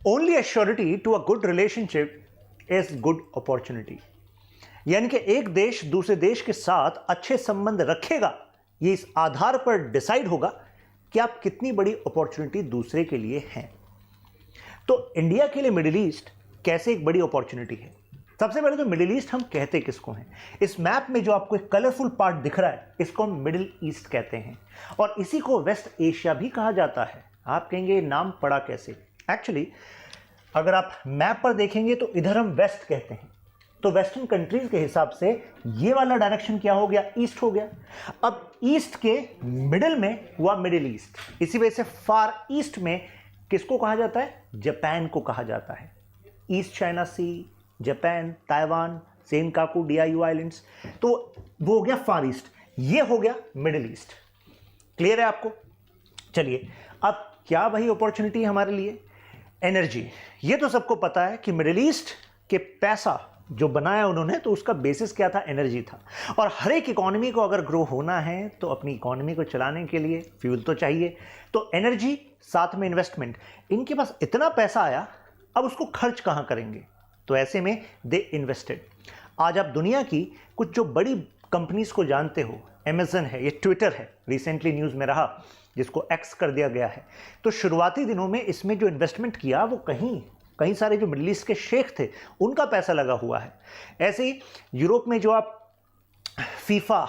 Only assurity to a good relationship is good opportunity. यानी कि एक देश दूसरे देश के साथ अच्छे संबंध रखेगा, ये इस आधार पर डिसाइड होगा कि आप कितनी बड़ी अपॉर्चुनिटी दूसरे के लिए हैं। तो इंडिया के लिए मिडिल ईस्ट कैसे एक बड़ी अपॉर्चुनिटी है? सबसे पहले तो मिडिल ईस्ट हम कहते किसको हैं? इस मैप में जो आपको एक कलरफुल पार्ट दिख रहा है, इसको हम मिडिल ईस्ट कहते हैं और इसी को वेस्ट एशिया भी कहा जाता है। आप कहेंगे नाम पड़ा कैसे? एक्चुअली अगर आप मैप पर देखेंगे तो इधर हम वेस्ट कहते हैं, तो वेस्टर्न कंट्रीज के हिसाब से ये वाला डायरेक्शन क्या हो गया? ईस्ट हो गया। अब ईस्ट के मिडिल में हुआ मिडिल ईस्ट, इसी वजह से फार ईस्ट में किसको कहा जाता है? जापान को कहा जाता है। ईस्ट चाइना सी, जापान, ताइवान, सेनकाकू, डियायू आइलैंड्स, तो वो हो गया फार ईस्ट, ये हो गया मिडिल ईस्ट। क्लियर है आपको? चलिए, अब क्या वही अपॉर्चुनिटी है हमारे लिए? एनर्जी। ये तो सबको पता है कि मिडिल ईस्ट के पैसा जो बनाया उन्होंने, तो उसका बेसिस क्या था? एनर्जी था। और हर एक इकोनॉमी को अगर ग्रो होना है तो अपनी इकोनॉमी को चलाने के लिए फ्यूल तो चाहिए, तो एनर्जी साथ में इन्वेस्टमेंट, इनके पास इतना पैसा आया, अब उसको खर्च कहाँ करेंगे? तो ऐसे में दे इन्वेस्टेड। आज आप दुनिया की कुछ जो बड़ी कंपनीज को जानते हो, अमेजन है, ये ट्विटर है, रिसेंटली न्यूज़ में रहा, जिसको एक्स कर दिया गया है, तो शुरुआती दिनों में इसमें जो इन्वेस्टमेंट किया वो कहीं सारे जो मिडिल ईस्ट के शेख थे उनका पैसा लगा हुआ है। ऐसे ही यूरोप में जो आप फीफा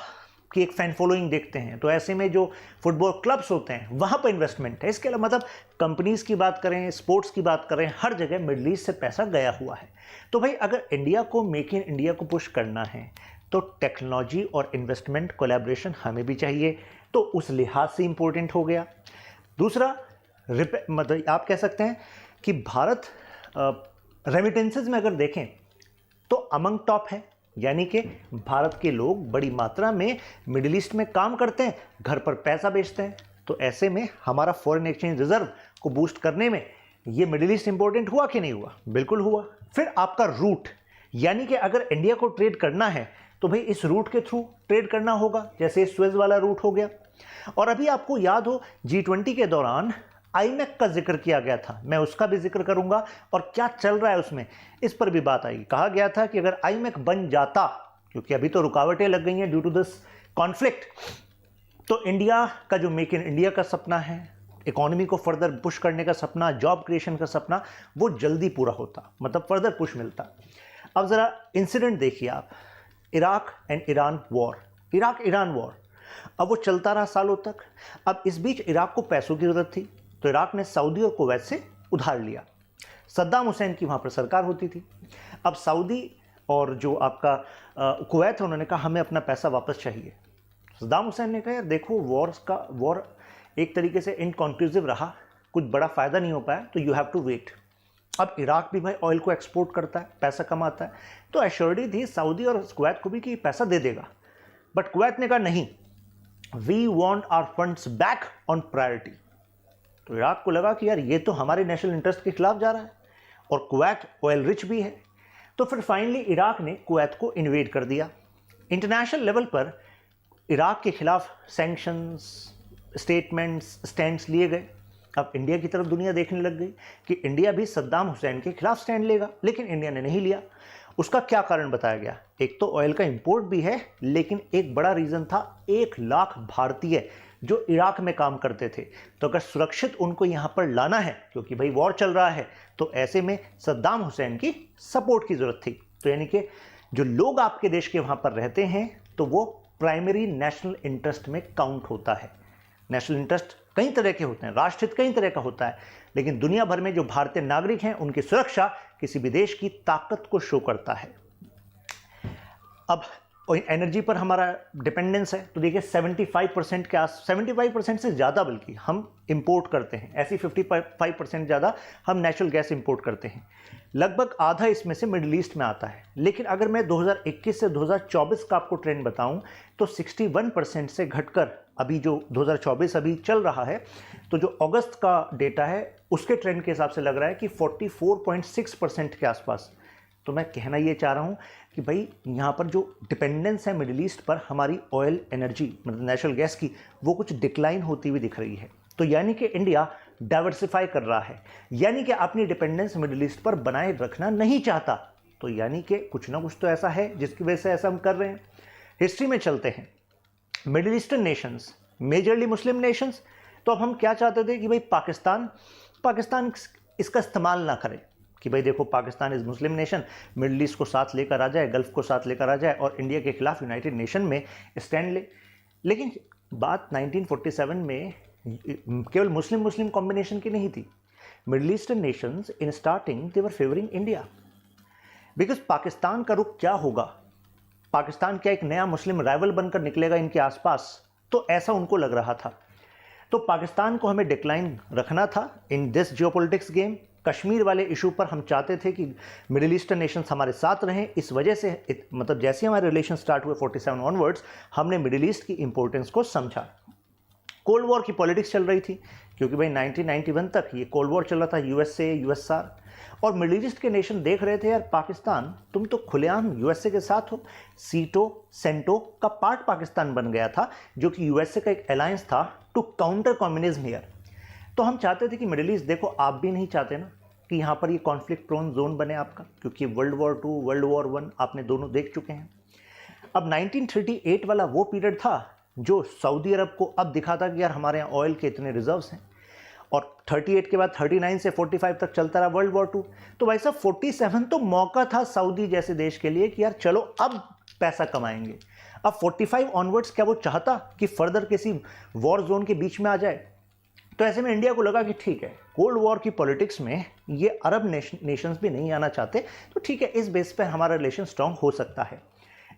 की एक फैन फॉलोइंग देखते हैं, तो ऐसे में जो फुटबॉल क्लब्स होते हैं वहाँ पर इन्वेस्टमेंट है। इसके अलावा मतलब कंपनीज की बात करें, स्पोर्ट्स की बात करें, हर जगह मिडिल ईस्ट से पैसा गया हुआ है। तो भाई अगर इंडिया को मेक इन इंडिया को पुश करना है तो टेक्नोलॉजी और इन्वेस्टमेंट कोलैबोरेशन हमें भी चाहिए, तो उस लिहाज से इंपॉर्टेंट हो गया। दूसरा, मतलब आप कह सकते हैं कि भारत रेमिटेंसेज में अगर देखें तो अमंग टॉप है, यानी कि भारत के लोग बड़ी मात्रा में मिडिल ईस्ट में काम करते हैं, घर पर पैसा भेजते हैं, तो ऐसे में हमारा फॉरेन एक्सचेंज रिजर्व को बूस्ट करने में ये मिडिल ईस्ट इंपॉर्टेंट हुआ कि नहीं हुआ? बिल्कुल हुआ। फिर आपका रूट, यानी कि अगर इंडिया को ट्रेड करना है तो भाई इस रूट के थ्रू ट्रेड करना होगा, जैसे स्वेज वाला रूट हो गया। और अभी आपको याद हो G20 के दौरान आईमेक का जिक्र किया गया था, मैं उसका भी जिक्र करूंगा और क्या चल रहा है उसमें, इस पर भी बात आएगी। कहा गया था कि अगर आईमेक बन जाता, क्योंकि अभी तो रुकावटें लग गई हैं ड्यू टू दिस कॉन्फ्लिक्ट, तो इंडिया का जो मेक इन इंडिया का सपना है, इकोनॉमी को फर्दर पुश करने का सपना, जॉब क्रिएशन का सपना, वो जल्दी पूरा होता, मतलब फर्दर पुश मिलता। अब ज़रा इंसिडेंट देखिए आप, Iraq and Iran war, Iraq Iran war, अब वो चलता रहा सालों तक। अब इस बीच इराक को पैसों की ज़रूरत थी, तो इराक ने सऊदी और कुवैत से उधार लिया। सद्दाम हुसैन की वहाँ पर सरकार होती थी। अब सऊदी और जो आपका कुवैत है, उन्होंने कहा हमें अपना पैसा वापस चाहिए। सद्दाम हुसैन ने कहा यार देखो, वॉर एक तरीके से इनकॉन्क्लूसिव रहा, कुछ बड़ा फ़ायदा नहीं हो पाया, तो यू हैव टू वेट। अब इराक भी भाई ऑयल को एक्सपोर्ट करता है, पैसा कमाता है, तो एश्योरिटी थी सऊदी और कुवैत को भी कि पैसा दे देगा। बट कुवैत ने कहा नहीं, we want our funds back on priority. तो इराक को लगा कि यार ये तो हमारे नेशनल इंटरेस्ट के खिलाफ जा रहा है, और कुवैत ऑयल रिच भी है। तो फिर फाइनली इराक ने कुवैत को इन्वेड कर दिया। इंटरनेशनल लेवल पर इराक के खिलाफ सैंक्शंस, स्टेटमेंट्स, स्टैंड्स लिए गए। अब इंडिया की तरफ दुनिया देखने लग गई कि इंडिया भी सद्दाम हुसैन के खिलाफ स्टैंड लेगा, लेकिन इंडिया ने नहीं लिया। उसका क्या कारण बताया गया? एक तो ऑयल का इंपोर्ट भी है, लेकिन एक बड़ा रीज़न था 1 लाख भारतीय जो इराक में काम करते थे, तो अगर सुरक्षित उनको यहाँ पर लाना है, क्योंकि भाई वॉर चल रहा है, तो ऐसे में सद्दाम हुसैन की सपोर्ट की ज़रूरत थी। तो यानी कि जो लोग आपके देश के वहाँ पर रहते हैं, तो वो प्राइमरी नेशनल इंटरेस्ट में काउंट होता है। नेशनल इंटरेस्ट कई तरह के होते हैं, राष्ट्रहित कई तरह का होता है, लेकिन दुनिया भर में जो भारतीय नागरिक हैं उनकी सुरक्षा किसी भी देश की ताकत को शो करता है। अब एनर्जी पर हमारा डिपेंडेंस है, तो देखिए 75% के 75% से ज़्यादा बल्कि हम इंपोर्ट करते हैं, ऐसी 55% ज़्यादा हम नेचुरल गैस इंपोर्ट करते हैं। लगभग आधा इसमें से मिडिल ईस्ट में आता है। लेकिन अगर मैं 2021 से 2024 का आपको ट्रेंड बताऊं, तो 61% से घटकर अभी जो 2024 अभी चल रहा है, तो जो अगस्त का डेटा है उसके ट्रेंड के हिसाब से लग रहा है कि 44.6% के आसपास। तो मैं कहना ये चाह रहा हूँ कि भाई यहाँ पर जो डिपेंडेंस है मिडिल ईस्ट पर हमारी ऑयल एनर्जी मतलब नेचुरल गैस की, वो कुछ डिक्लाइन होती हुई दिख रही है। तो यानी कि इंडिया डाइवर्सिफाई कर रहा है, यानी कि अपनी डिपेंडेंस मिडिल ईस्ट पर बनाए रखना नहीं चाहता। तो यानी कि कुछ ना कुछ तो ऐसा है जिसकी वजह से ऐसा हम कर रहे हैं। हिस्ट्री में चलते हैं, मिडिल ईस्टर्न नेशंस मेजरली मुस्लिम नेशंस, तो अब हम क्या चाहते थे कि भाई पाकिस्तान इसका इस्तेमाल ना करे, कि भाई देखो Pakistan is Muslim nation, middle east को साथ लेकर आ जाए, गल्फ को साथ लेकर आ जाए और इंडिया के खिलाफ यूनाइटेड नेशन में स्टैंड ले। लेकिन बात 1947 में केवल मुस्लिम कॉम्बिनेशन की नहीं थी। Middle eastern Nations in starting they were favouring India, because Pakistan का रुख क्या होगा, पाकिस्तान क्या एक नया मुस्लिम राइवल बनकर निकलेगा इनके आसपास, तो ऐसा उनको लग रहा था। तो पाकिस्तान को हमें डिक्लाइन रखना था in this geopolitics game. Kashmir वाले इशू पर हम चाहते थे कि मिडिल ईस्टर्न नेशंस हमारे साथ रहें। इस वजह से मतलब जैसे हमारे रिलेशन स्टार्ट हुए 47 ऑनवर्ड्स, हमने मिडिल ईस्ट की इंपॉर्टेंस को समझा। कोल्ड वॉर की पॉलिटिक्स चल रही थी, क्योंकि भाई 1991 तक ये कोल्ड वॉर चल रहा था, यूएसए यूएसआर, और मिडिल ईस्ट के नेशन देख रहे थे यार पाकिस्तान तुम तो खुलेआम यूएसए के साथ हो। सेंटो का पार्ट पाकिस्तान बन गया था, जो कि यूएसए का एक अलायंस था टू काउंटर कम्युनिज्म हियर। तो हम चाहते थे कि मिडिल ईस्ट, देखो आप भी नहीं चाहते ना कि यहाँ पर ये कॉन्फ्लिक्ट प्रोन जोन बने आपका, क्योंकि वर्ल्ड वॉर 2 वर्ल्ड वॉर 1 आपने दोनों देख चुके हैं। अब 1938 वाला वो पीरियड था जो सऊदी अरब को अब दिखा था कि यार हमारे यहाँ ऑयल के इतने रिजर्व्स हैं, और 38 के बाद 39 से 45 तक चलता रहा वर्ल्ड वॉर 2। तो भाई साहब 47 तो मौका था सऊदी जैसे देश के लिए कि यार चलो अब पैसा कमाएंगे। अब 45 ऑनवर्ड्स क्या वो चाहता कि फर्दर किसी वॉर जोन के बीच में आ जाए? तो ऐसे में इंडिया को लगा कि ठीक है, कोल्ड वॉर की पॉलिटिक्स में ये अरब नेशंस भी नहीं आना चाहते, तो ठीक है इस बेस पर हमारा रिलेशन स्ट्रांग हो सकता है।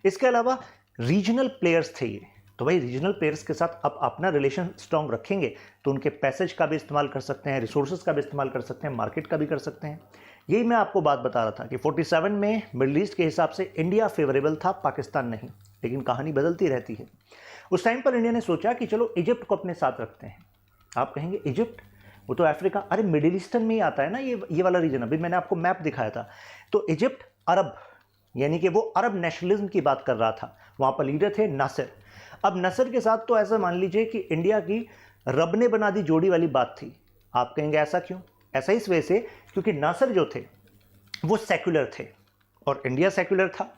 इसके अलावा रीजनल प्लेयर्स थे ये, तो भाई रीजनल प्लेयर्स के साथ अब अपना रिलेशन स्ट्रांग रखेंगे तो उनके पैसेज का भी इस्तेमाल कर सकते हैं, रिसोर्सेज का भी इस्तेमाल कर सकते हैं, मार्केट का भी कर सकते हैं। यही मैं आपको बात बता रहा था कि 47 में मिडिल ईस्ट के हिसाब से इंडिया फेवरेबल था, पाकिस्तान नहीं, लेकिन कहानी बदलती रहती है। उस टाइम पर इंडिया ने सोचा कि चलो इजिप्ट को अपने साथ रखते हैं। आप कहेंगे इजिप्ट, वो तो अफ्रीका, अरे मिडिल ईस्टर्न में ही आता है ना ये वाला रीजन। अभी मैंने आपको मैप दिखाया था। तो इजिप्ट अरब, यानी कि वो अरब नेशनलिज्म की बात कर रहा था, वहाँ पर लीडर थे नासिर। अब नसर के साथ तो ऐसा मान लीजिए कि इंडिया की रब ने बना दी जोड़ी वाली बात थी। आप कहेंगे ऐसा क्यों? ऐसा इस वजह से क्योंकि नासिर जो थे वो सेक्युलर थे और इंडिया सेक्युलर था।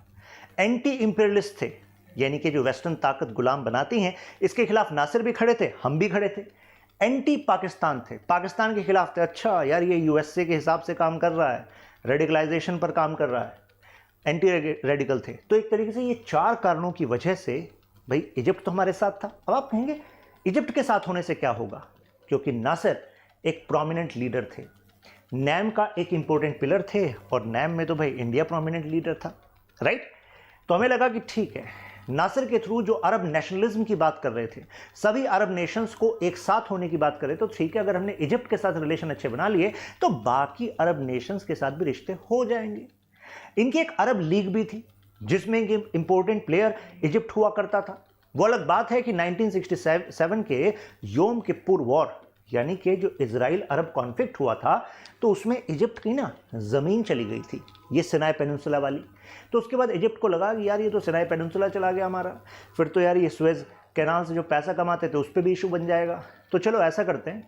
एंटी इंपीरियलिस्ट थे, यानी कि जो वेस्टर्न ताकत गुलाम बनाती हैं इसके खिलाफ नासिर भी खड़े थे, हम भी खड़े थे। एंटी पाकिस्तान थे, पाकिस्तान के खिलाफ थे, अच्छा यार ये यूएसए के हिसाब से काम कर रहा है, रेडिकलाइजेशन पर काम कर रहा है, एंटी रेडिकल थे। तो एक तरीके से ये 4 कारणों की वजह से भाई इजिप्ट तो हमारे साथ था। अब आप कहेंगे इजिप्ट के साथ होने से क्या होगा? क्योंकि नासिर एक प्रोमिनेंट लीडर थे, नैम का एक इंपॉर्टेंट पिलर थे, और नैम में तो भाई इंडिया प्रोमिनेंट लीडर था, राइट। तो हमें लगा कि ठीक है, नासिर के थ्रू जो अरब नेशनलिज्म की बात कर रहे थे, सभी अरब नेशंस को एक साथ होने की बात कर रहे, तो ठीक है, अगर हमने इजिप्ट के साथ रिलेशन अच्छे बना लिए तो बाकी अरब नेशंस के साथ भी रिश्ते हो जाएंगे। इनकी एक अरब लीग भी थी जिसमें इंपॉर्टेंट प्लेयर इजिप्ट हुआ करता था। वो अलग बात है कि 1967 के योम किप्पुर वॉर, यानी कि जो इजराइल अरब कॉन्फ्लिक्ट हुआ था, तो उसमें इजिप्ट की ना ज़मीन चली गई थी, ये सिनाई पेनिनसुला वाली। तो उसके बाद इजिप्ट को लगा कि यार ये तो सिनाई पेनिनसुला चला गया हमारा, फिर तो यार ये सुएज कैनाल से जो पैसा कमाते थे उस पर भी इशू बन जाएगा। तो चलो ऐसा करते हैं,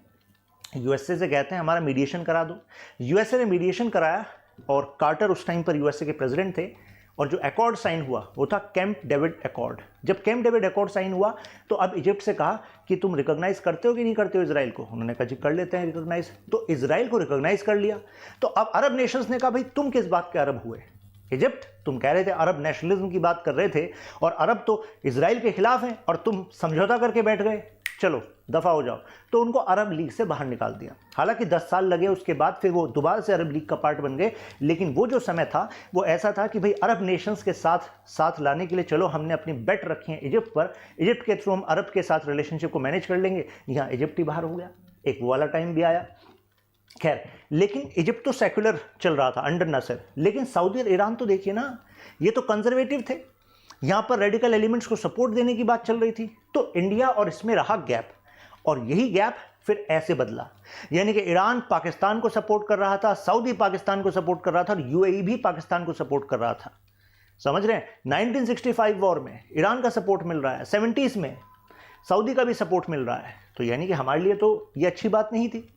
यूएसए से कहते हैं हमारा मीडिएशन करा दो। यूएसए ने मीडिएशन कराया, और कार्टर उस टाइम पर यूएसए के प्रेसिडेंट थे, और जो अकॉर्ड साइन हुआ वो था कैंप डेविड अकॉर्ड। जब कैंप डेविड अकॉर्ड साइन हुआ तो अब इजिप्ट से कहा कि तुम रिकॉग्नाइज करते हो कि नहीं करते हो इजराइल को? उन्होंने कहा जी कर लेते हैं रिकॉग्नाइज। तो इजराइल को रिकॉग्नाइज कर लिया। तो अब अरब नेशंस ने कहा भाई तुम किस बात के अरब हुए? इजिप्ट, तुम कह रहे थे अरब नेशनलिज्म की बात कर रहे थे, और अरब तो इजराइल के खिलाफ हैं, और तुम समझौता करके बैठ गए, चलो दफा हो जाओ। तो उनको अरब लीग से बाहर निकाल दिया। हालांकि 10 साल लगे, उसके बाद फिर वो दोबारा से अरब लीग का पार्ट बन गए, लेकिन वो जो समय था वो ऐसा था कि भाई अरब नेशंस के साथ लाने के लिए चलो हमने अपनी बेट रखी है इजिप्ट पर, इजिप्ट के थ्रू हम अरब के साथ रिलेशनशिप को मैनेज कर लेंगे। यहाँ इजिप्ट ही बाहर हो गया, एक वो वाला टाइम भी आया। खैर, लेकिन इजिप्ट तो सेक्युलर चल रहा था अंडर नासिर, लेकिन सऊदी और ईरान तो देखिए ना, ये तो कंजर्वेटिव थे, यहाँ पर रेडिकल एलिमेंट्स को सपोर्ट देने की बात चल रही थी। तो इंडिया और इसमें रहा गैप, और यही गैप फिर ऐसे बदला, यानी कि ईरान पाकिस्तान को सपोर्ट कर रहा था, सऊदी पाकिस्तान को सपोर्ट कर रहा था, और यूएई भी पाकिस्तान को सपोर्ट कर रहा था। समझ रहे हैं? 1965 वॉर में ईरान का सपोर्ट मिल रहा है, 70s में सऊदी का भी सपोर्ट मिल रहा है। तो यानी कि हमारे लिए तो ये अच्छी बात नहीं थी।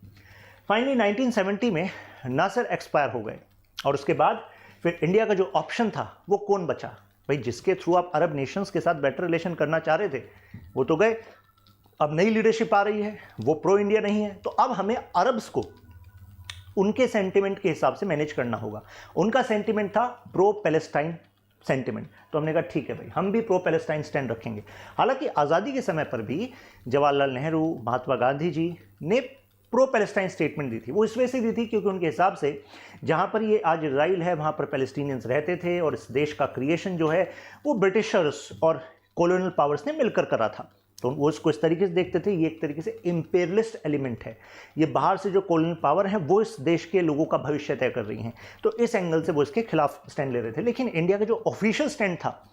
फाइनली 1970 में नासिर एक्सपायर हो गए और उसके बाद फिर इंडिया का जो ऑप्शन था वो कौन बचा? भाई जिसके थ्रू आप अरब नेशंस के साथ बेटर रिलेशन करना चाह रहे थे वो तो गए। अब नई लीडरशिप आ रही है, वो प्रो इंडिया नहीं है, तो अब हमें अरब्स को उनके सेंटिमेंट के हिसाब से मैनेज करना होगा। उनका सेंटिमेंट था प्रो पैलेस्टाइन सेंटिमेंट, तो हमने कहा ठीक है भाई, हम भी प्रो पैलेस्टाइन स्टैंड रखेंगे। हालांकि आज़ादी के समय पर भी जवाहरलाल नेहरू, महात्मा गांधी जी ने प्रो पैलेस्टाइन स्टेटमेंट दी थी। वो इस वजह से दी थी क्योंकि उनके हिसाब से जहाँ पर ये आज इजराइल है वहाँ पर पैलेस्टीनियंस रहते थे और इस देश का क्रिएशन जो है वो ब्रिटिशर्स और कॉलोनियल पावर्स ने मिलकर करा था। तो वो इसको इस तरीके से देखते थे, ये एक तरीके से इंपेरियलिस्ट एलिमेंट है, ये बाहर से जो कॉलोनियल पावर है वो इस देश के लोगों का भविष्य तय कर रही हैं। तो इस एंगल से वो इसके खिलाफ स्टैंड ले रहे थे। लेकिन इंडिया का जो ऑफिशियल स्टैंड था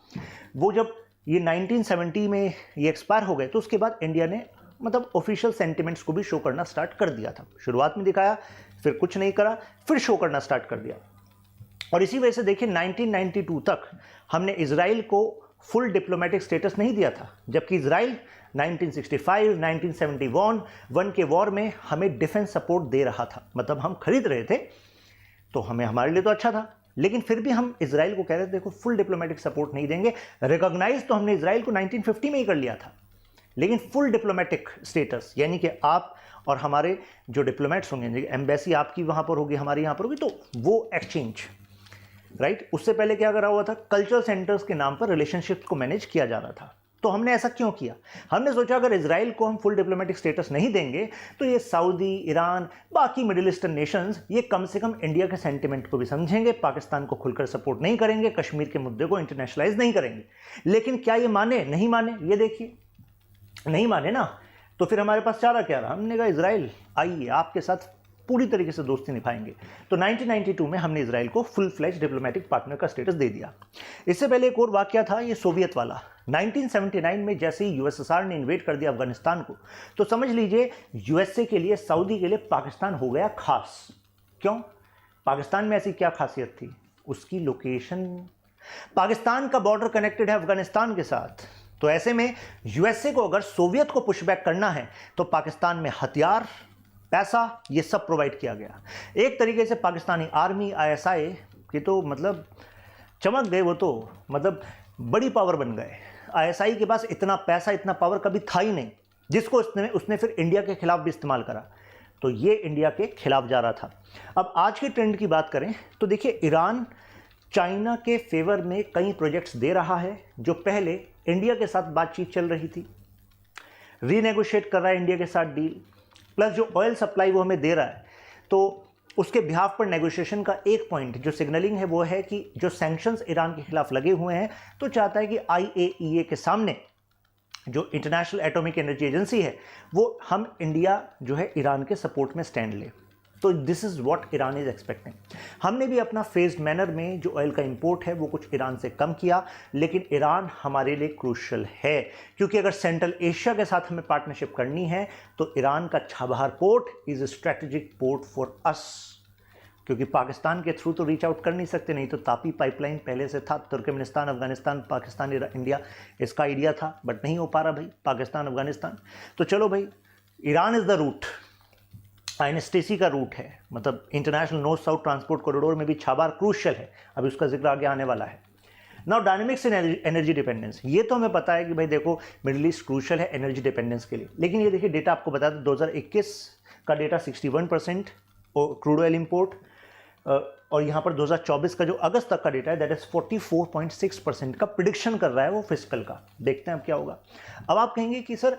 वो जब ये 1970 में ये एक्सपायर हो गए तो उसके बाद इंडिया ने मतलब ऑफिशियल सेंटिमेंट्स को भी शो करना स्टार्ट कर दिया था। शुरुआत में दिखाया, फिर कुछ नहीं करा, फिर शो करना स्टार्ट कर दिया। और इसी वजह से देखिए 1992 तक हमने इजराइल को फुल डिप्लोमेटिक स्टेटस नहीं दिया था, जबकि इजराइल 1965, 1971 के वॉर में हमें डिफेंस सपोर्ट दे रहा था। मतलब हम खरीद रहे थे तो हमारे लिए तो अच्छा था, लेकिन फिर भी हम इजराइल को कह रहे थे देखो फुल डिप्लोमेटिक सपोर्ट नहीं देंगे। रिकॉग्नाइज तो हमने इजराइल को 1950 में ही कर लिया था, लेकिन फुल डिप्लोमेटिक स्टेटस यानी कि आप और हमारे जो डिप्लोमेट्स होंगे, एम्बेसी आपकी वहाँ पर होगी, हमारी यहाँ पर होगी, तो वो एक्सचेंज राइट। उससे पहले क्या करा हुआ था, कल्चरल सेंटर्स के नाम पर रिलेशनशिप को मैनेज किया जा रहा था। तो हमने ऐसा क्यों किया? हमने सोचा अगर इजराइल को हम फुल डिप्लोमेटिक स्टेटस नहीं देंगे तो ये सऊदी, ईरान, बाकी मिडिल ईस्टर्न नेशंस ये कम से कम इंडिया के सेंटिमेंट को भी समझेंगे, पाकिस्तान को खुलकर सपोर्ट नहीं करेंगे, कश्मीर के मुद्दे को इंटरनेशनलाइज नहीं करेंगे। लेकिन क्या ये माने? नहीं माने। ये देखिए नहीं माने ना, तो फिर हमारे पास चारा क्या रहा? हमने कहा इजराइल आइए आपके साथ पूरी तरीके से दोस्ती निभाएंगे। तो 1992 में हमने इजराइल को फुल फ्लेज डिप्लोमेटिक पार्टनर का स्टेटस दे दिया। इससे पहले एक और वाकया था, ये सोवियत वाला। 1979 में जैसे ही यूएसएसआर ने इन्वेड कर दिया अफगानिस्तान को, तो समझ लीजिए यूएसए के लिए, सऊदी के लिए पाकिस्तान हो गया खास। क्यों? पाकिस्तान में ऐसी क्या खासियत थी? उसकी लोकेशन। पाकिस्तान का बॉर्डर कनेक्टेड है अफगानिस्तान के साथ, तो ऐसे में यूएसए को अगर सोवियत को पुशबैक करना है तो पाकिस्तान में हथियार, पैसा, ये सब प्रोवाइड किया गया। एक तरीके से पाकिस्तानी आर्मी, आईएसआई की तो मतलब चमक गए, वो तो मतलब बड़ी पावर बन गए। आईएसआई के पास इतना पैसा, इतना पावर कभी था ही नहीं, जिसको उसने फिर इंडिया के खिलाफ भी इस्तेमाल करा। तो ये इंडिया के खिलाफ जा रहा था। अब आज के ट्रेंड की बात करें तो देखिए ईरान चाइना के फेवर में कई प्रोजेक्ट्स दे रहा है जो पहले इंडिया के साथ बातचीत चल रही थी, रीनेगोशिएट कर रहा है इंडिया के साथ डील, प्लस जो ऑयल सप्लाई वो हमें दे रहा है। तो उसके बिहाफ पर नेगोशिएशन का एक पॉइंट जो सिग्नलिंग है वो है कि जो सैंक्शंस ईरान के खिलाफ लगे हुए हैं, तो चाहता है कि IAEA के सामने जो इंटरनेशनल एटॉमिक एनर्जी एजेंसी है वो हम इंडिया जो है ईरान के सपोर्ट में स्टैंड ले। तो this is what Iran is expecting. हमने भी अपना फेज्ड मैनर में जो ऑयल का इंपोर्ट है वो कुछ ईरान से कम किया, लेकिन ईरान हमारे लिए क्रूशियल है, क्योंकि अगर सेंट्रल एशिया के साथ हमें पार्टनरशिप करनी है तो ईरान का Chabahar port is a strategic port for us, क्योंकि पाकिस्तान के थ्रू तो रीच आउट कर नहीं सकते। नहीं तो तापी पाइपलाइन पहले से था, तुर्कमेनिस्तान, अफगानिस्तान, पाकिस्तान, इंडिया, इसका आइडिया था, बट नहीं हो पा रहा भाई, पाकिस्तान, अफगानिस्तान। तो चलो भाई, Iran is the route, INSTC का रूट है, मतलब international north south transport corridor में भी छाबार क्रूशियल है। अभी उसका जिक्र आगे आने वाला है। नाउ डायनेमिक्स इन एनर्जी डिपेंडेंस, ये तो हमें पता है कि भाई देखो मिडिल ईस्ट क्रूशियल है एनर्जी डिपेंडेंस के लिए, लेकिन ये देखिए डेटा आपको बता दें, 2021 का डेटा 61% क्रूड ऑयल इम्पोर्ट, और यहाँ पर 2024 का जो अगस्त तक का डेटा है दैट इज 44.6% का प्रिडिक्शन कर रहा है वो फिस्कल का। देखते हैं अब क्या होगा। अब आप कहेंगे कि सर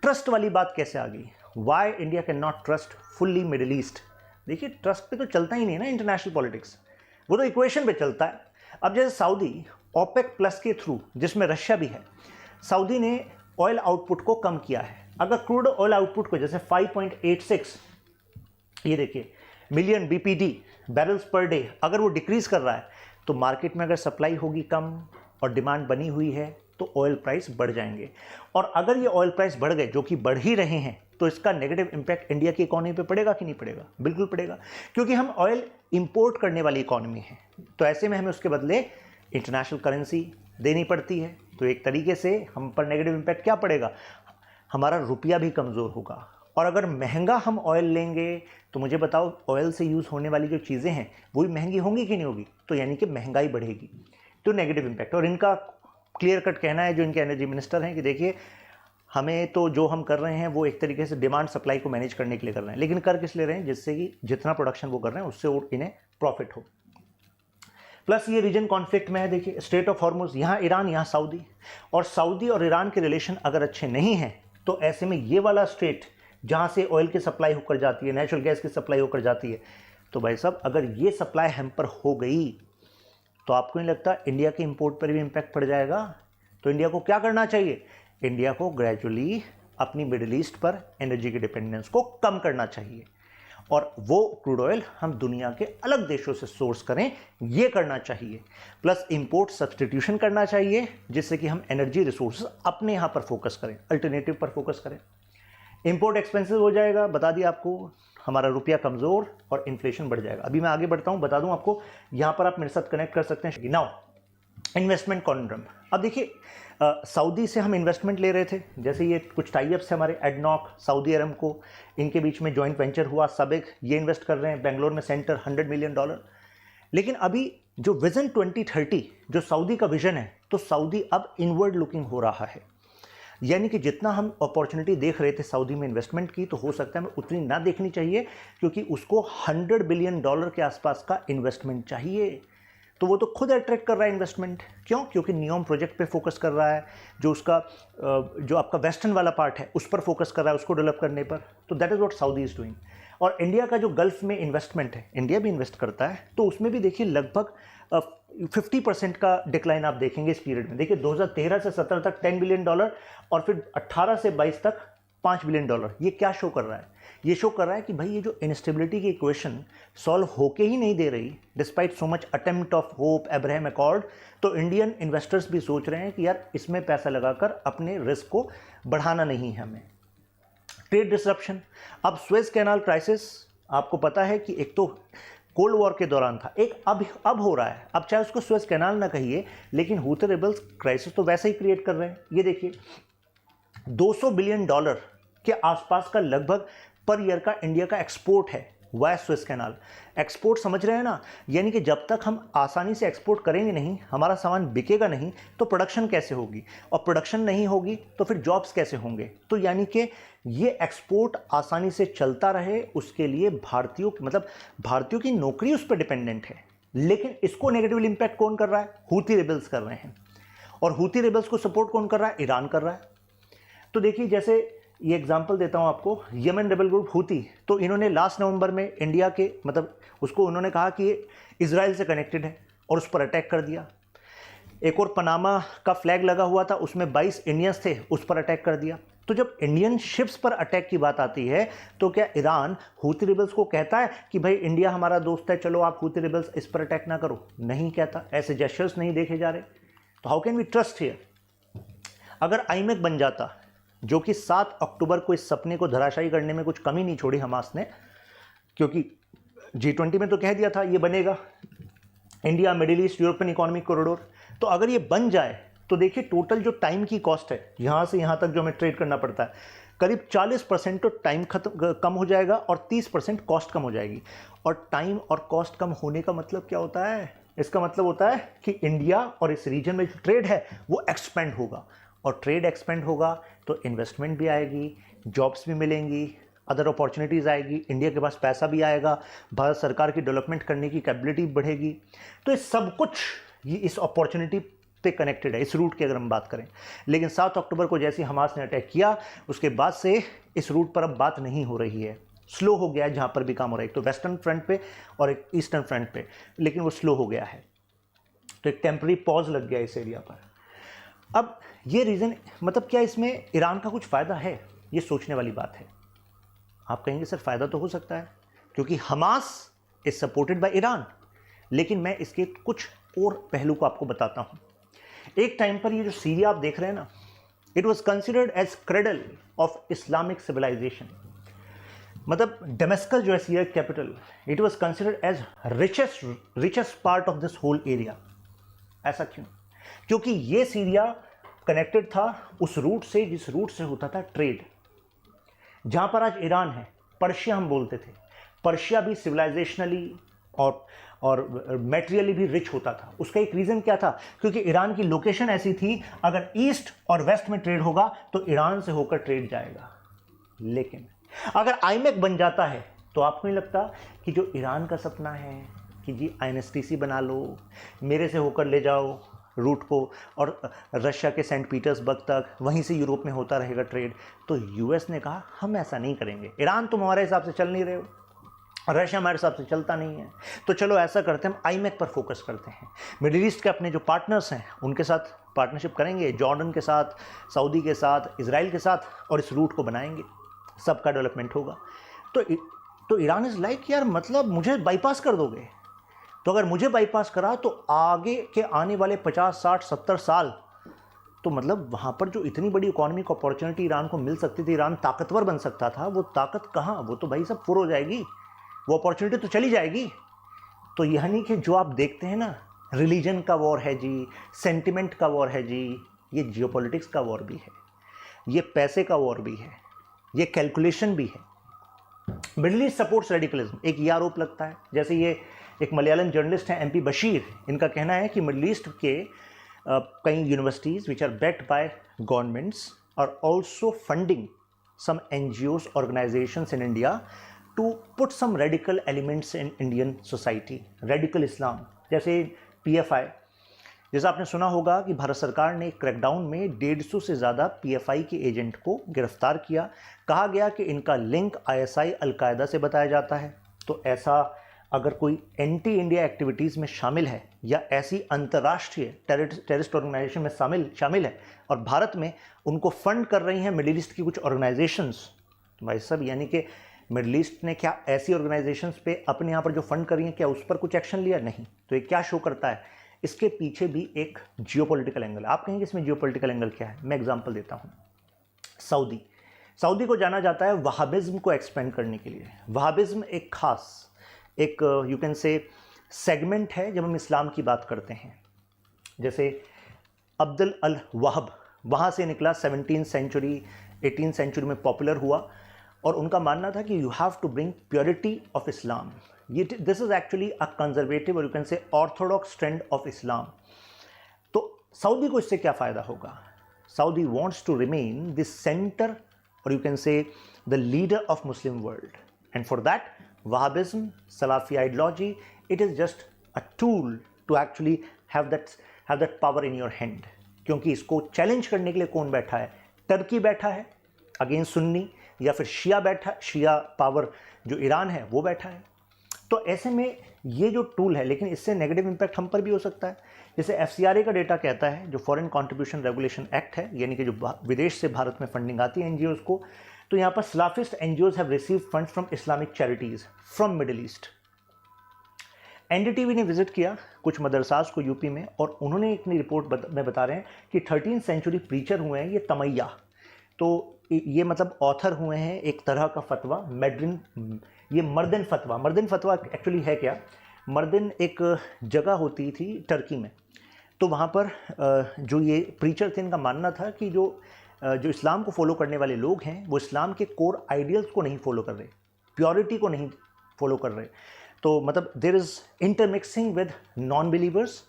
ट्रस्ट वाली बात कैसे आ गई, why India can not trust fully middle east. देखिए ट्रस्ट पे तो चलता ही नहीं ना इंटरनेशनल पॉलिटिक्स, वो तो इक्वेशन पे चलता है। अब जैसे सऊदी ओपेक प्लस के थ्रू, जिसमें रशिया भी है, सऊदी ने ऑयल आउटपुट को कम किया है। अगर क्रूड ऑयल आउटपुट को जैसे 5.86 ये देखिए million BPD barrels per day अगर वो डिक्रीज कर रहा है, तो मार्केट में अगर सप्लाई होगी कम और डिमांड बनी हुई है तो ऑयल प्राइस बढ़ जाएंगे। और अगर ये ऑयल प्राइस बढ़ गए, जो कि बढ़ ही रहे हैं, तो इसका नेगेटिव इंपैक्ट इंडिया की इकोनॉमी पे पड़ेगा कि नहीं पड़ेगा? बिल्कुल पड़ेगा, क्योंकि हम ऑयल इंपोर्ट करने वाली इकोनॉमी है। तो ऐसे में हमें उसके बदले इंटरनेशनल करेंसी देनी पड़ती है। तो एक तरीके से हम पर नेगेटिव इंपैक्ट क्या पड़ेगा? हमारा रुपया भी कमज़ोर होगा और अगर महंगा हम ऑयल लेंगे तो मुझे बताओ ऑयल से यूज़ होने वाली जो चीज़ें हैं वो भी महंगी होंगी कि नहीं होगी, तो यानी कि महंगाई बढ़ेगी, तो नेगेटिव इम्पैक्ट। और इनका क्लियर कट कहना है जो इनके एनर्जी मिनिस्टर हैं कि देखिए हमें तो जो हम कर रहे हैं वो एक तरीके से डिमांड सप्लाई को मैनेज करने के लिए कर रहे हैं, लेकिन कर किस ले रहे हैं, जिससे कि जितना प्रोडक्शन वो कर रहे हैं उससे इन्हें प्रॉफिट हो। प्लस ये रीजन कॉन्फ्लिक्ट में है, देखिए स्ट्रेट ऑफ हॉर्मुज, यहाँ ईरान यहाँ सऊदी, और सऊदी और ईरान के रिलेशन अगर अच्छे नहीं हैं तो ऐसे में ये वाला स्ट्रेट जहाँ से ऑयल की सप्लाई होकर जाती है, नेचुरल गैस की सप्लाई होकर जाती है, तो भाई साहब अगर ये सप्लाई हैम्पर हो गई तो आपको नहीं लगता इंडिया के इंपोर्ट पर भी इम्पैक्ट पड़ जाएगा। तो इंडिया को क्या करना चाहिए, इंडिया को ग्रेजुअली अपनी मिडिल ईस्ट पर एनर्जी की डिपेंडेंस को कम करना चाहिए, और वो क्रूड ऑयल हम दुनिया के अलग देशों से सोर्स करें, ये करना चाहिए। प्लस इंपोर्ट सब्सटीट्यूशन करना चाहिए, जिससे कि हम एनर्जी रिसोर्सेज अपने यहाँ पर फोकस करें, अल्टरनेटिव पर फोकस करें। इंपोर्ट एक्सपेंसिव हो जाएगा, बता दिया आपको, हमारा रुपया कमज़ोर और इन्फ्लेशन बढ़ जाएगा। अभी मैं आगे बढ़ता हूँ, बता दूँ आपको, यहाँ पर आप मेरे साथ कनेक्ट कर सकते हैं। नाउ इन्वेस्टमेंट कॉन्ड्रम, अब देखिए सऊदी से हम इन्वेस्टमेंट ले रहे थे, जैसे ये कुछ टाइप्स है हमारे, एडनॉक, सऊदी अरमको, इनके बीच में जॉइंट वेंचर हुआ, सबेक, ये इन्वेस्ट कर रहे हैं बेंगलोर में सेंटर $100 मिलियन। लेकिन अभी जो विजन 2030 जो सऊदी का विजन है, तो सऊदी अब इनवर्ड लुकिंग हो रहा है, यानी कि जितना हम अपॉर्चुनिटी देख रहे थे सऊदी में इन्वेस्टमेंट की, तो हो सकता है हमें उतनी ना देखनी चाहिए, क्योंकि उसको $100 बिलियन के आसपास का इन्वेस्टमेंट चाहिए। तो वो तो खुद अट्रैक्ट कर रहा है इन्वेस्टमेंट, क्यों, क्योंकि नियोम प्रोजेक्ट पे फोकस कर रहा है, जो उसका जो आपका वेस्टर्न वाला पार्ट है उस पर फोकस कर रहा है, उसको डेवलप करने पर। तो that is what Saudi is doing. और इंडिया का जो गल्फ में इन्वेस्टमेंट है, इंडिया भी इन्वेस्ट करता है, तो उसमें भी देखिए लगभग 50% का डिक्लाइन आप देखेंगे इस पीरियड में। देखिए 2013 से 17 तक $10 बिलियन, और फिर 18 से 22 तक $5 बिलियन। ये क्या शो कर रहा है, ये शो कर रहा है कि भाई ये जो इंस्टेबिलिटी की इक्वेशन सॉल्व होके ही नहीं दे रही, despite so much attempt of hope, Abraham accord, तो इंडियन इन्वेस्टर्स भी सोच रहे हैं कि यार इसमें पैसा लगाकर अपने रिस्क को बढ़ाना नहीं है हमें। ट्रेड डिसरप्शन, अब स्वेज कैनाल क्राइसिस, आपको पता है कि एक तो कोल्ड वॉर के दौरान था, एक अब हो रहा है। अब चाहे उसको स्वेज कैनाल ना कहिए, लेकिन हूथी रिबल्स क्राइसिस तो वैसे ही क्रिएट कर रहे हैं। ये देखिए $200 बिलियन के आसपास का लगभग पर ईयर का इंडिया का एक्सपोर्ट है वाया स्वेज कैनाल। एक्सपोर्ट समझ रहे हैं ना, यानी कि जब तक हम आसानी से एक्सपोर्ट करेंगे नहीं, हमारा सामान बिकेगा नहीं, तो प्रोडक्शन कैसे होगी, और प्रोडक्शन नहीं होगी तो फिर जॉब्स कैसे होंगे। तो यानी कि ये एक्सपोर्ट आसानी से चलता रहे, उसके लिए भारतीयों की नौकरी उस पर डिपेंडेंट है। लेकिन इसको नेगेटिव इंपैक्ट कौन कर रहा है, हूथी रिबल्स कर रहे हैं, और हूथी रिबल्स को सपोर्ट कौन कर रहा है, ईरान कर रहा है। तो देखिए जैसे ये एग्जांपल देता हूं आपको, यमन रेबल ग्रुप हूथी, तो इन्होंने लास्ट नवंबर में इंडिया के उसको उन्होंने कहा कि ये इजराइल से कनेक्टेड है और उस पर अटैक कर दिया। एक और पनामा का फ्लैग लगा हुआ था, उसमें 22 इंडियंस थे, उस पर अटैक कर दिया। तो जब इंडियन शिप्स पर अटैक की बात आती है, तो क्या ईरान हूथी रिबल्स को कहता है कि भाई इंडिया हमारा दोस्त है, चलो आप हूथी रिबल्स इस पर अटैक ना करो? नहीं कहता, ऐसे जेस्चर्स नहीं देखे जा रहे। तो how can we trust here? अगर आईमेक बन जाता, जो कि 7 अक्टूबर को इस सपने को धराशायी करने में कुछ कमी नहीं छोड़ी हमास ने, क्योंकि G20 में तो कह दिया था ये बनेगा, India middle east European economic corridor. तो अगर ये बन जाए तो देखिए टोटल जो टाइम की कॉस्ट है यहाँ से यहाँ तक जो हमें ट्रेड करना पड़ता है, करीब 40% तो टाइम कम हो जाएगा और 30% कॉस्ट कम हो जाएगी। और टाइम और कॉस्ट कम होने का मतलब क्या होता है? इसका मतलब होता है कि इंडिया और इस रीजन में जो ट्रेड है वो एक्सपेंड होगा, और ट्रेड एक्सपेंड होगा तो इन्वेस्टमेंट भी आएगी, जॉब्स भी मिलेंगी, अदर अपॉर्चुनिटीज़ आएगी, इंडिया के पास पैसा भी आएगा, भारत सरकार की डेवलपमेंट करने की कैपेबिलिटी बढ़ेगी। तो ये सब कुछ ये इस अपॉर्चुनिटी पे कनेक्टेड है, इस रूट की अगर हम बात करें। लेकिन 7 अक्टूबर को जैसे हमास ने अटैक किया, उसके बाद से इस रूट पर अब बात नहीं हो रही है, स्लो हो गया है जहाँ पर भी काम हो रहा है। एक तो वेस्टर्न फ्रंट पे और एक ईस्टर्न फ्रंट पे, लेकिन वो स्लो हो गया है, तो एक टेम्पररी पॉज लग गया इस एरिया पर। अब ये रीज़न क्या इसमें ईरान का कुछ फ़ायदा है? ये सोचने वाली बात है। आप कहेंगे सर फ़ायदा तो हो सकता है, क्योंकि Hamas is supported by Iran, लेकिन मैं इसके कुछ और पहलू को आपको बताता हूँ। एक टाइम पर ये जो सीरिया आप देख रहे हैं ना, it was considered as cradle of Islamic civilization. Damascus जो है Syria capital, it was considered as richest part of this whole area. ऐसा क्यों? क्योंकि ये सीरिया कनेक्टेड था उस रूट से जिस रूट से होता था ट्रेड। जहाँ पर आज ईरान है, पर्शिया हम बोलते थे, पर्शिया भी सिविलाइजेशनली और मेटेरियली भी रिच होता था। उसका एक रीज़न क्या था? क्योंकि ईरान की लोकेशन ऐसी थी, अगर ईस्ट और वेस्ट में ट्रेड होगा तो ईरान से होकर ट्रेड जाएगा। लेकिन अगर आईमेक बन जाता है तो आपको नहीं लगता कि जो ईरान का सपना है कि जी आईएनएसटीसी बना लो, मेरे से होकर ले जाओ रूट को और रशिया के सेंट पीटर्सबर्ग तक, वहीं से यूरोप में होता रहेगा ट्रेड, तो यूएस ने कहा हम ऐसा नहीं करेंगे। ईरान तुम हमारे हिसाब से चल नहीं रहे हो, रशिया हमारे हिसाब से चलता नहीं है, तो चलो ऐसा करते हैं, हम आईमेक पर फोकस करते हैं। मिडिल ईस्ट के अपने जो पार्टनर्स हैं उनके साथ पार्टनरशिप करेंगे, जॉर्डन के साथ, सऊदी के साथ, इजराइल के साथ, और इस रूट को बनाएंगे, सबका डेवलपमेंट होगा। तो ईरान इज़ लाइक यार मतलब मुझे बाईपास कर दोगे, तो अगर मुझे बाईपास करा तो आगे के आने वाले 50, 60, 70 साल तो मतलब वहाँ पर जो इतनी बड़ी इकोनॉमिक अपॉर्चुनिटी ईरान को मिल सकती थी, ईरान ताकतवर बन सकता था, वो ताकत कहाँ, वो तो भाई सब फुर हो जाएगी, वो अपॉर्चुनिटी तो चली जाएगी। तो यानी कि जो आप देखते हैं ना, रिलीजन का वॉर है जी, सेंटिमेंट का वॉर है जी, ये जियोपॉलिटिक्स का वॉर भी है, ये पैसे का वॉर भी है, ये कैलकुलेशन भी है। मिडिल ईस्ट सपोर्ट्स रेडिकलिज्म, एक ये आरोप लगता है, जैसे ये एक मलयालम जर्नलिस्ट हैं एमपी बशीर, इनका कहना है कि मिडिल ईस्ट के कई universities which are backed by governments are also funding some NGOs organisations in India to put some radical elements in Indian society, radical Islam, जैसे पीएफआई। जैसा आपने सुना होगा कि भारत सरकार ने क्रैकडाउन में 150 से ज़्यादा पीएफआई के एजेंट को गिरफ्तार किया। कहा गया कि इनका लिंक आईएसआई अलकायदा से बताया जाता है। तो ऐसा अगर कोई एंटी इंडिया एक्टिविटीज़ में शामिल है या ऐसी अंतर्राष्ट्रीय टेररिस्ट ऑर्गेनाइजेशन में शामिल है और भारत में उनको फंड कर रही हैं मिडिल ईस्ट की कुछ ऑर्गेनाइजेशंस, तो भाई साहब यानी कि मिडिल ईस्ट ने क्या ऐसी ऑर्गेनाइजेशंस पे अपने यहाँ पर जो फंड कर रही हैं क्या उस पर कुछ एक्शन लिया? नहीं। तो ये क्या शो करता है? इसके पीछे भी एक जियोपॉलिटिकल एंगल है। आप कहेंगे इसमें जियोपॉलिटिकल एंगल क्या है? मैं एग्जांपल देता हूँ। सऊदी को जाना जाता है वहाबिज्म को एक्सपेंड करने के लिए। वहाबिज्म एक खास एक यू कैन से सेगमेंट है जब हम इस्लाम की बात करते हैं। जैसे अब्दुल अल वहाब वहाँ से निकला, 17th सेंचुरी 18th सेंचुरी में पॉपुलर हुआ, और उनका मानना था कि you have to bring purity of Islam. ये this is actually a conservative और you can say orthodox trend of Islam. तो सऊदी को इससे क्या फ़ायदा होगा? Saudi wants to remain the centre और you can say the leader of Muslim world, and for that Wahhabism, Salafi ideology, it is just a tool to actually have that power in your hand. क्योंकि इसको challenge करने के लिए कौन बैठा है? Turkey बैठा है अगेंस्ट सुन्नी, या फिर शिया पावर जो ईरान है वो बैठा है। तो ऐसे में ये जो टूल है, लेकिन इससे नेगेटिव इम्पैक्ट हम पर भी हो सकता है। जैसे FCRA का डेटा कहता है, जो फॉरेन कॉन्ट्रीब्यूशन रेगुलेशन एक्ट है, यानी कि जो विदेश से भारत में फंडिंग आती है एनजीओज को, तो यहाँ पर Salafist NGOs have received funds from Islamic charities from middle east. NDTV ने विजिट किया कुछ मदरसास को यूपी में, और उन्होंने अपनी रिपोर्ट में बता रहे हैं कि 13th सेंचुरी प्रीचर हुए हैं ये तमैया, तो ये मतलब ऑथर हुए हैं एक तरह का फतवा ये मर्दिन फतवा एक्चुअली है क्या? मर्दिन एक जगह होती थी टर्की में, तो वहाँ पर जो ये प्रीचर थे, इनका मानना था कि जो इस्लाम को फॉलो करने वाले लोग हैं वो इस्लाम के कोर आइडियल्स को नहीं फॉलो कर रहे, प्योरिटी को नहीं फॉलो कर रहे। तो मतलब there is intermixing with non believers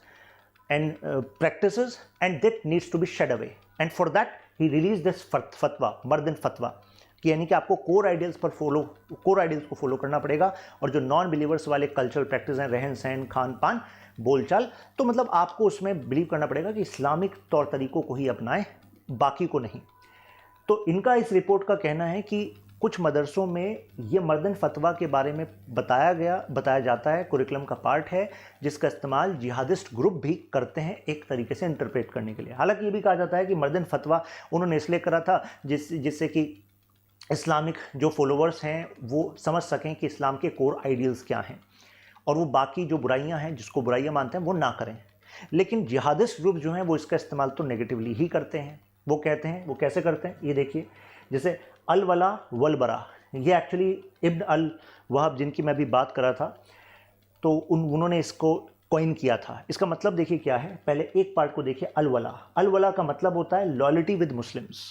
and practices, and that needs to be shed away, and for that he release this फतवा, मर्दिन फतवा, कि यानी कि आपको कोर आइडियल्स को फॉलो करना पड़ेगा, और जो नॉन बिलीवर्स वाले कल्चरल प्रैक्टिस हैं, रहन सहन, खान पान, बोलचाल, तो मतलब आपको उसमें बिलीव करना पड़ेगा कि इस्लामिक तौर तरीकों को ही अपनाएं, बाकी को नहीं। तो इनका इस रिपोर्ट का कहना है कि कुछ मदरसों में ये मर्दन फतवा के बारे में बताया जाता है, कुरिकुलम का पार्ट है, जिसका इस्तेमाल जिहादिस्ट ग्रुप भी करते हैं एक तरीके से इंटरप्रेट करने के लिए। हालांकि ये भी कहा जाता है कि मर्दन फतवा उन्होंने इसलिए करा था जिससे कि इस्लामिक जो फॉलोअर्स हैं वो समझ सकें कि इस्लाम के कोर आइडियल्स क्या हैं, और वो बाकी जो बुराइयां हैं, जिसको बुराइयां मानते हैं, वो ना करें। लेकिन जिहादिस्ट ग्रुप जो हैं वो इसका इस्तेमाल तो नेगेटिवली ही करते हैं। वो कहते हैं, वो कैसे करते हैं ये देखिए। जैसे अल वला वल बरा, ये एक्चुअली इब्न अल वहाब जिनकी मैं अभी बात कर रहा था, तो उन्होंने इसको कॉइन किया था। इसका मतलब देखिए क्या है, पहले एक पार्ट को देखिए। अल वला का मतलब होता है लॉयल्टी विद मुस्लिम्स,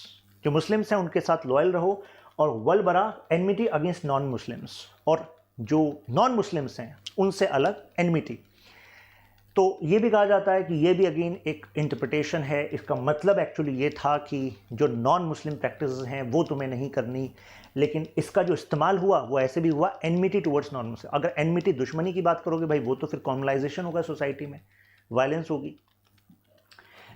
जो मुस्लिम्स हैं उनके साथ लॉयल रहो और वलबरा एनमिटी अगेंस्ट नॉन मुस्लिम्स, और जो नॉन मुस्लिम्स हैं उनसे अलग एनमिटी। तो ये भी कहा जाता है कि ये भी अगेन एक इंटरप्रिटेशन है। इसका मतलब एक्चुअली ये था कि जो नॉन मुस्लिम प्रैक्टिसेस हैं वो तुम्हें नहीं करनी, लेकिन इसका जो इस्तेमाल हुआ वो ऐसे भी हुआ एनमिटी टुवर्ड्स नॉन मुस्लिम। अगर एनमिटी दुश्मनी की बात करोगे भाई, वो तो फिर कॉमनलाइजेशन होगा सोसाइटी में, वायलेंस होगी।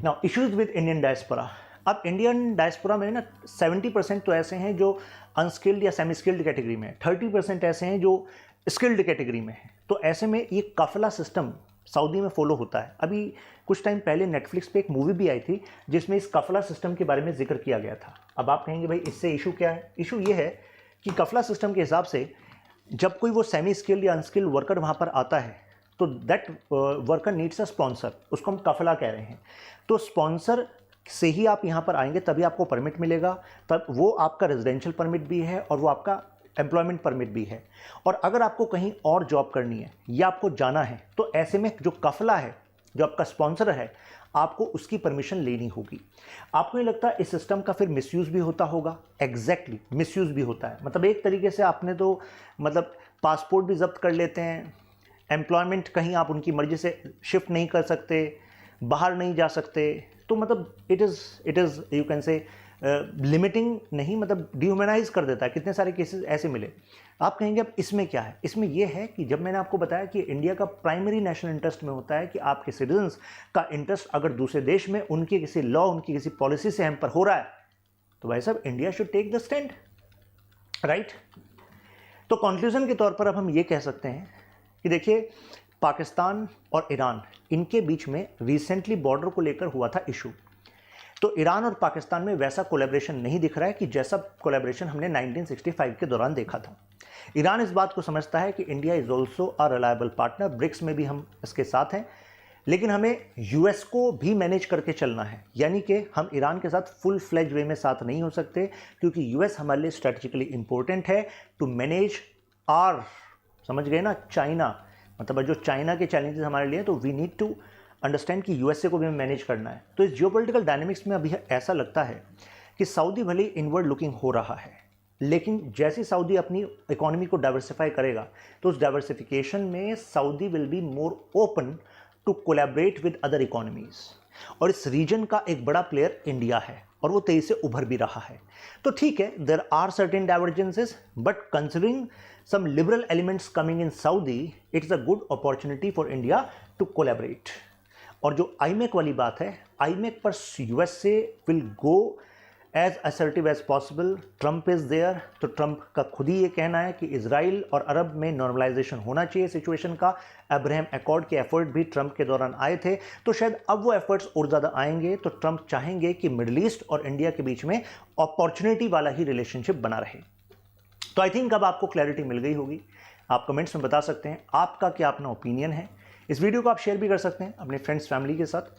Now issues with Indian diaspora. अब इंडियन डायस्पोरा में ना 70% तो ऐसे हैं जो अनस्किल्ड या सेमी स्किल्ड कैटेगरी में है, 30% ऐसे हैं जो स्किल्ड कैटेगरी में है। तो ऐसे में ये काफिला सिस्टम सऊदी में फॉलो होता है। अभी कुछ टाइम पहले नेटफ्लिक्स पे एक मूवी भी आई थी जिसमें इस कफला सिस्टम के बारे में जिक्र किया गया था। अब आप कहेंगे भाई इससे इशू क्या है? इशू ये है कि कफला सिस्टम के हिसाब से जब कोई वो सेमी स्किल्ड या अनस्किल्ड वर्कर वहाँ पर आता है तो that worker needs a sponsor, उसको हम कफला कह रहे हैं। तो स्पॉन्सर से ही आप यहाँ पर आएंगे तभी आपको परमिट मिलेगा, तब वो आपका रेजिडेंशियल परमिट भी है और वो आपका एम्प्लॉयमेंट परमिट भी है। और अगर आपको कहीं और जॉब करनी है या आपको जाना है तो ऐसे में जो कफला है, जो आपका स्पॉन्सर है, आपको उसकी परमिशन लेनी होगी। आपको नहीं लगता इस सिस्टम का फिर मिसयूज़ भी होता होगा? एग्जैक्टली मिसयूज़ भी होता है। मतलब एक तरीके से आपने तो मतलब पासपोर्ट भी जब्त कर लेते हैं, एम्प्लॉयमेंट कहीं आप उनकी मर्जी से शिफ्ट नहीं कर सकते, बाहर नहीं जा सकते। तो मतलब इट इज़ यू कैन से लिमिटिंग नहीं, मतलब डिह्यूमनाइज कर देता है। कितने सारे केसेस ऐसे मिले। आप कहेंगे अब इसमें क्या है? इसमें यह है कि जब मैंने आपको बताया कि इंडिया का प्राइमरी नेशनल इंटरेस्ट में होता है कि आपके सिटीजन्स का इंटरेस्ट अगर दूसरे देश में उनके किसी लॉ, उनकी किसी पॉलिसी से हैम्पर हो रहा है तो भाई साहब India should take the stand, right. तो कंक्लूजन के तौर पर अब हम ये कह सकते हैं कि देखिए, पाकिस्तान और ईरान, इनके बीच में रिसेंटली बॉर्डर को लेकर हुआ था इशू। तो ईरान और पाकिस्तान में वैसा कोलैबोरेशन नहीं दिख रहा है कि जैसा कोलैबोरेशन हमने 1965 के दौरान देखा था। ईरान इस बात को समझता है कि India is also a reliable partner, BRICS में भी हम इसके साथ हैं, लेकिन हमें यूएस को भी मैनेज करके चलना है। यानी कि हम ईरान के साथ फुल फ्लेज वे में साथ नहीं हो सकते, क्योंकि यूएस हमारे लिए स्ट्रेटेजिकली इंपॉर्टेंट है टू मैनेज आर, समझ गए ना, चाइना। मतलब जो चाइना के चैलेंजेस हमारे लिए, तो वी नीड टू अंडरस्टैंड कि यूएसए को भी हमें मैनेज करना है। तो इस जियोपॉलिटिकल डायनामिक्स में अभी ऐसा लगता है कि सऊदी भले इनवर्ड लुकिंग हो रहा है, लेकिन जैसे सऊदी अपनी इकोनॉमी को डाइवर्सिफाई करेगा तो उस डाइवर्सिफिकेशन में Saudi will be more open to collaborate with other economies. और इस रीजन का एक बड़ा प्लेयर इंडिया है और वो तेजी से उभर भी रहा है। तो ठीक है, there are certain divergences, but considering some liberal elements coming in Saudi, it's a good opportunity for India to collaborate। और जो आईमेक वाली बात है, आईमेक पर USA will go as assertive as possible. Trump is there, तो Trump का खुद ही ये कहना है कि इजराइल और अरब में नॉर्मलाइजेशन होना चाहिए सिचुएशन का। अब्राहम अकॉर्ड के एफर्ट भी ट्रंप के दौरान आए थे, तो शायद अब वो एफर्ट्स और ज़्यादा आएंगे। तो ट्रंप चाहेंगे कि मिडिल ईस्ट और इंडिया के बीच में अपॉर्चुनिटी वाला ही रिलेशनशिप बना रहे। तो आई थिंक अब आपको क्लैरिटी मिल गई होगी। आप कमेंट्स में बता सकते हैं आपका क्या अपना ओपिनियन है। इस वीडियो को आप शेयर भी कर सकते हैं अपने फ्रेंड्स फैमिली के साथ।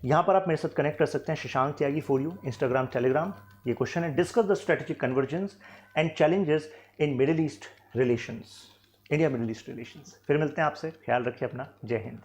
यहाँ पर आप मेरे साथ कनेक्ट कर सकते हैं, शशांक त्यागी फॉर यू, इंस्टाग्राम, टेलीग्राम। ये क्वेश्चन है, discuss the strategic convergence and challenges in middle east relations, India middle east relations. फिर मिलते हैं आपसे, ख्याल रखिए अपना। जय हिंद।